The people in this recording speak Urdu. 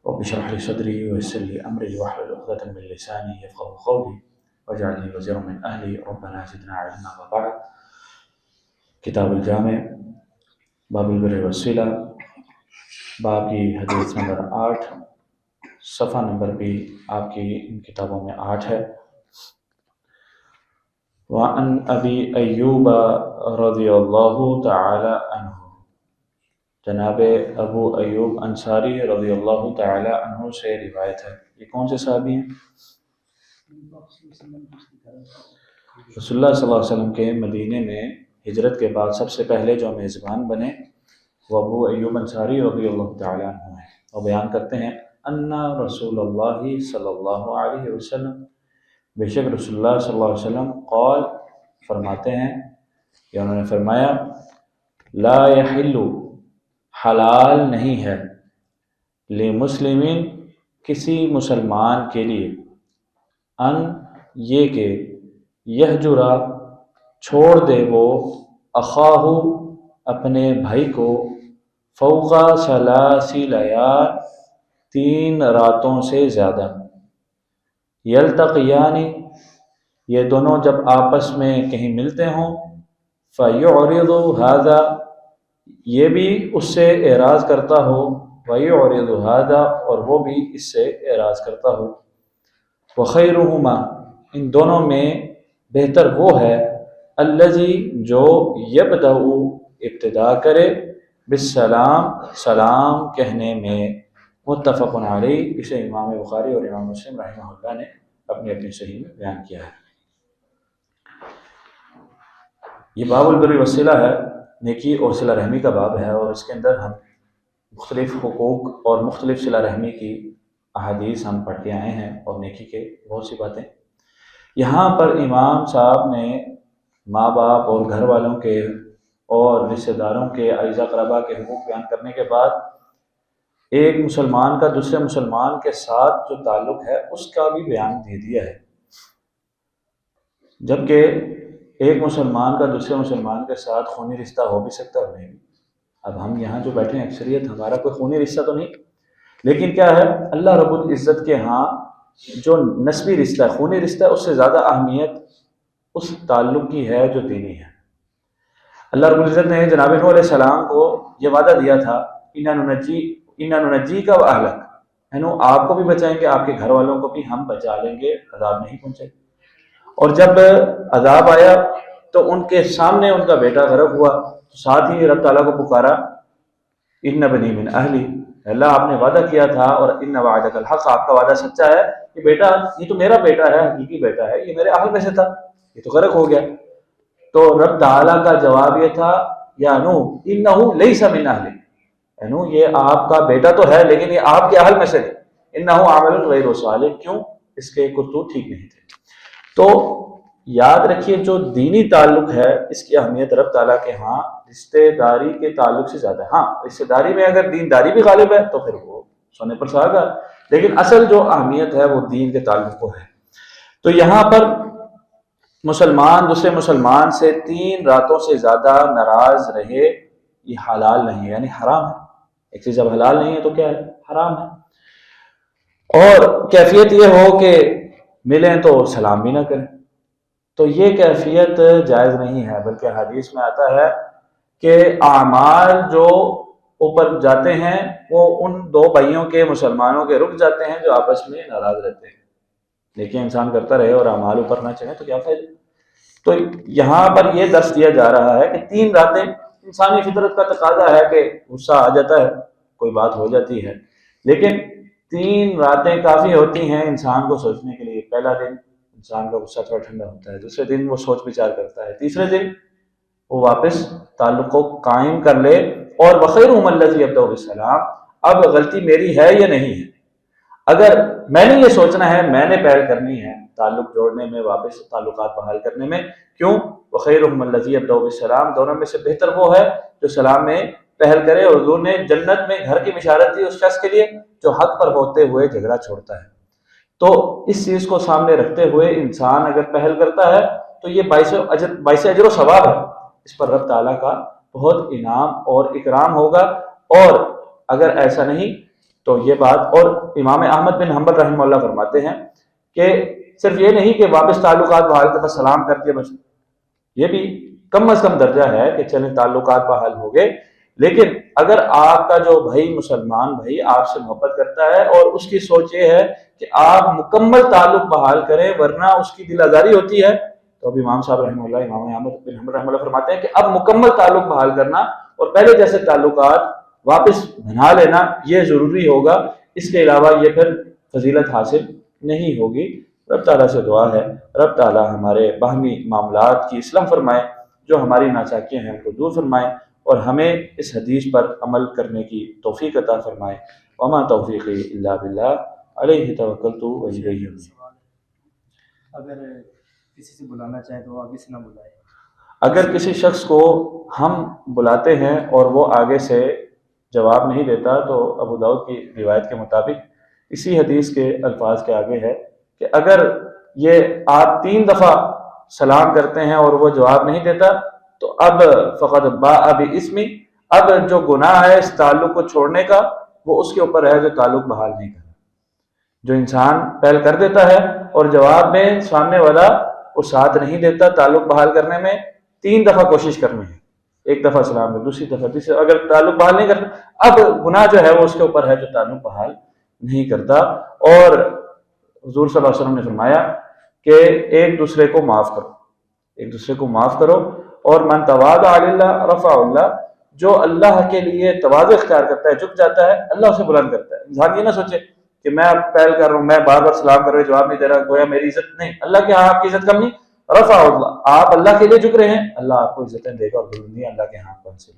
رب اشرح لي صدري ويسر لي أمري واحلل عقدة من لساني يفقهوا قولي واجعل لي وزيرا من أهلي ربنا زدنا علما. وبعد. کتاب الجامع باب البر والصلہ، باب کی حدیث نمبر 8، صفحہ نمبر بھی آپ کی ان کتابوں میں 8 ہے۔ وعن ابی ایوب رضی اللہ تعالی عنہ، جناب ابو ایوب انصاری رضی اللہ تعالی عنہ سے روایت ہے۔ یہ کون سے صحابی ہیں؟ رسول اللہ صلی اللہ علیہ وسلم کے مدینے میں ہجرت کے بعد سب سے پہلے جو میزبان بنے وہ ابو ایوب انصاری رضی اللہ تعالی عنہ ہیں۔ وہ بیان کرتے ہیں ان رسول اللہ صلی اللہ علیہ وسلم، بے شک رسول اللہ صلی اللہ علیہ وسلم قال فرماتے ہیں کہ انہوں نے فرمایا لا یحل، حلال نہیں ہے، لمسلمین، کسی مسلمان کے لیے، ان یہ کہ یہجرا، چھوڑ دے وہ، اخاہ، اپنے بھائی کو، فوق ثلاث لیال، 3 راتوں سے زیادہ، یلتقیان، یہ دونوں جب آپس میں کہیں ملتے ہوں، فیعرض ھذا، یہ بھی اس سے اعراض کرتا ہو، ویعرض ھذا، اور وہ بھی اس سے اعراض کرتا ہو، وخیرہما، ان دونوں میں بہتر وہ ہے، الذی، جو یبدأ، ابتدا کرے، بالسلام، سلام کہنے میں، متفق علیہ، اسے امام بخاری اور امام مسلم رحمہ اللہ نے اپنی صحیح میں بیان کیا ہے۔ یہ باب البر والصلہ ہے، نیکی اور صلہ رحمی کا باب ہے، اور اس کے اندر ہم مختلف حقوق اور مختلف صلہ رحمی کی احادیث ہم پڑھ کے آئے ہیں، اور نیکی کے بہت سی باتیں۔ یہاں پر امام صاحب نے ماں باپ اور گھر والوں کے اور رشتہ داروں کے، اعزا اقربا کے حقوق بیان کرنے کے بعد ایک مسلمان کا دوسرے مسلمان کے ساتھ جو تعلق ہے اس کا بھی بیان دے دیا ہے، جبکہ ایک مسلمان کا دوسرے مسلمان کے ساتھ خونی رشتہ ہو بھی سکتا ہے اور نہیں بھی۔ اب ہم یہاں جو بیٹھے ہیں اکثریت ہمارا کوئی خونی رشتہ تو نہیں، لیکن کیا ہے، اللہ رب العزت کے ہاں جو نسبی رشتہ ہے، خونی رشتہ ہے، اس سے زیادہ اہمیت اس تعلق کی ہے جو دینی ہے۔ اللہ رب العزت نے جناب نوح علیہ السلام کو یہ وعدہ دیا تھا اِنَّا نُنَجِّيكَ وَأَهْلَكَ، آپ کو بھی بچائیں گے، آپ کے گھر والوں کو بھی ہم بچا لیں گے، عذاب نہیں پہنچے گا۔ اور جب عذاب آیا تو ان کے سامنے ان کا بیٹا غرق ہوا، تو ساتھ ہی رب تعالیٰ کو پکارا اِنَّ بَنِي مِنْ أَهْلِي، اللہ آپ نے وعدہ کیا تھا، اور اِنَّ وَعْدَكَ الْحَقُّ، آپ کا وعدہ سچا ہے، کہ بیٹا یہ تو میرا بیٹا ہے، حقیقی بیٹا ہے، یہ میرے اہل میں سے تھا، یہ تو غرق ہو گیا۔ تو رب تعالیٰ کا جواب یہ تھا یا نوح اِنَّهُ لَيْسَ مِنْ أَهْلِكَ، نوح یہ آپ کا بیٹا تو ہے لیکن یہ آپ کے اہل میں سے نہیں، اِنَّهُ عَمَلٌ غَيْرُ صَالِحٍ، کیوں؟ اس کے کرتوت ٹھیک نہیں تھے۔ تو یاد رکھیے جو دینی تعلق ہے اس کی اہمیت رب تعالیٰ کے ہاں رشتہ داری کے تعلق سے زیادہ ہے۔ ہاں رشتہ داری میں اگر دینداری بھی غالب ہے تو پھر وہ سونے پر سہاگا، لیکن اصل جو اہمیت ہے وہ دین کے تعلق کو ہے۔ تو یہاں پر مسلمان دوسرے مسلمان سے 3 راتوں سے زیادہ ناراض رہے، یہ حلال نہیں ہے، یعنی حرام ہے۔ ایک چیز جب حلال نہیں ہے تو کیا ہے؟ حرام ہے۔ اور کیفیت یہ ہو کہ ملیں تو سلام بھی نہ کریں، تو یہ کیفیت جائز نہیں ہے، بلکہ حدیث میں آتا ہے کہ اعمال جو اوپر جاتے ہیں وہ ان 2 بھائیوں کے، مسلمانوں کے رک جاتے ہیں جو آپس میں ناراض رہتے ہیں۔ لیکن انسان کرتا رہے اور اعمال اوپر نہ چڑھے تو کیا فائدہ؟ تو یہاں پر یہ درس دیا جا رہا ہے کہ 3 راتیں، انسانی فطرت کا تقاضا ہے کہ غصہ آ جاتا ہے، کوئی بات ہو جاتی ہے، لیکن 3 راتیں کافی ہوتی ہیں انسان کو سوچنے کے لیے۔ پہلا دن انسان کا غصہ تھوڑا ٹھنڈا ہوتا ہے، دوسرے دن وہ سوچ بچار کرتا ہے، تیسرے دن وہ واپس تعلق کو قائم کر لے، اور وخیرہم الذی یبدأ بالسلام، اب غلطی میری ہے یا نہیں ہے؟ اگر میں نے یہ سوچنا ہے، میں نے پہل کرنی ہے تعلق جوڑنے میں، واپس تعلقات بحال کرنے میں، کیوں؟ وخیرہم الذی یبدأ بالسلام، دونوں میں سے بہتر وہ ہے جو سلام میں پہل کرے، اور حضور نے جنت میں گھر کی بشارت دی اس شخص کے لیے جو حق پر ہوتے ہوئے جھگڑا چھوڑتا ہے۔ تو اس چیز کو سامنے رکھتے ہوئے انسان اگر پہل کرتا ہے تو یہ باعث اجر و ثواب ہے، اس پر رب تعالیٰ کا بہت انعام اور اکرام ہوگا۔ اور اگر ایسا نہیں تو یہ بات، اور امام احمد بن حنبل رحمہ اللہ فرماتے ہیں کہ صرف یہ نہیں کہ واپس تعلقات بحال کے بس سلام کر کے بس، یہ بھی کم از کم درجہ ہے کہ چلیں تعلقات بحال ہو گئے، لیکن اگر آپ کا جو بھائی مسلمان بھائی آپ سے محبت کرتا ہے اور اس کی سوچ یہ ہے کہ آپ مکمل تعلق بحال کریں ورنہ اس کی دل آزاری ہوتی ہے، تو اب امام صاحب رحمہ اللہ، امام احمد بن حنبل رحمہ اللہ فرماتے ہیں کہ اب مکمل تعلق بحال کرنا اور پہلے جیسے تعلقات واپس بنا لینا یہ ضروری ہوگا، اس کے علاوہ یہ پھر فضیلت حاصل نہیں ہوگی۔ رب تعالیٰ سے دعا ہے رب تعالیٰ ہمارے باہمی معاملات کی اصلاح فرمائے، جو ہماری ناچاکیاں ہیں ان کو دور فرمائے، اور ہمیں اس حدیث پر عمل کرنے کی توفیق عطا فرمائے۔ وما توفیقی الا باللہ علیہ توکلت والیہ انیب۔ اگر کسی سے بلانا چاہے تو آگے سے نہ بلائے۔ اگر کسی شخص کو ہم بلاتے ہیں اور وہ آگے سے جواب نہیں دیتا، تو ابو داؤد کی روایت کے مطابق اسی حدیث کے الفاظ کے آگے ہے کہ اگر یہ آپ 3 دفعہ سلام کرتے ہیں اور وہ جواب نہیں دیتا تو اب فقط باء باسمی، اب جو گناہ ہے اس تعلق کو چھوڑنے کا وہ اس کے اوپر ہے جو تعلق بحال نہیں کرتا۔ جو انسان پہل کر دیتا ہے اور جواب میں سامنے والا وہ ساتھ نہیں دیتا تعلق بحال کرنے میں، 3 دفعہ کوشش کرنی ہے، 1 دفعہ سلام میں، دوسری دفعہ تیسری، اگر تعلق بحال نہیں کرتا اب گناہ جو ہے وہ اس کے اوپر ہے جو تعلق بحال نہیں کرتا۔ اور حضور صلی اللہ علیہ وسلم نے فرمایا کہ ایک دوسرے کو معاف کرو، ایک دوسرے کو معاف کرو، اور من تواضع للہ رفع اللہ، جو اللہ کے لیے تواضع اختیار کرتا ہے، جھک جاتا ہے، اللہ اسے بلند کرتا ہے۔ انسان یہ نہ سوچے کہ میں پہل کر رہا ہوں، میں بار بار سلام کر رہا ہوں، جواب نہیں دے رہا، گویا میری عزت نہیں، اللہ کے ہاں آپ کی عزت کم نہیں، رفع اللہ، آپ اللہ کے لیے جھک رہے ہیں، اللہ آپ کو عزتیں دے گا اور بلندیاں اللہ کے ہاں حاصل